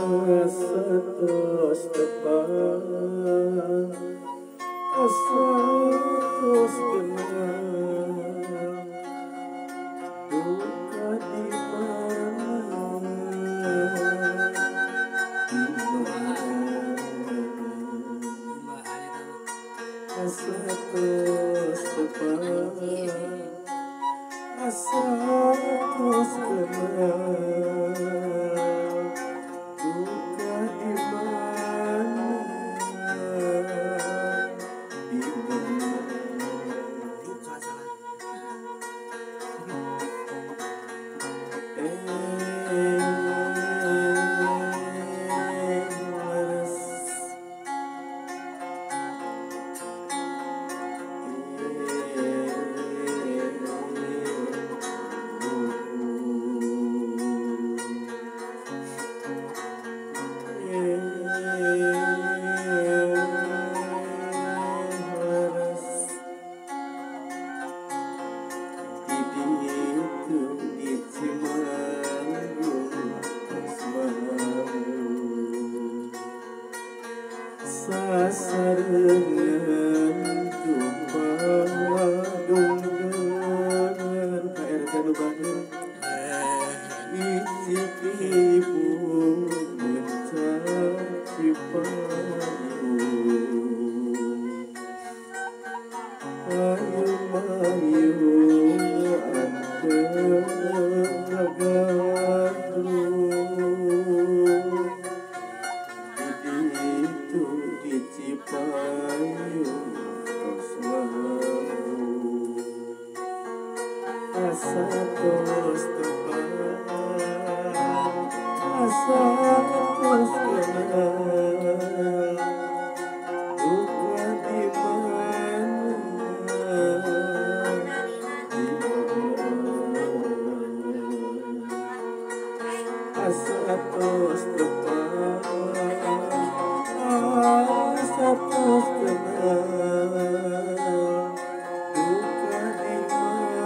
Asa tos tepat, asa tos kenal, duka di mana, asa tos tepat, asa tos kenal. Sasarengan tumpah dongeng KRT nu Bandung icik ibu mencaci payung payung anteng gadrung itu di Cipayung tos mampu asa tos tepat asa tos kenal duka di mana asa tos tepat asa tos kenal duka di mana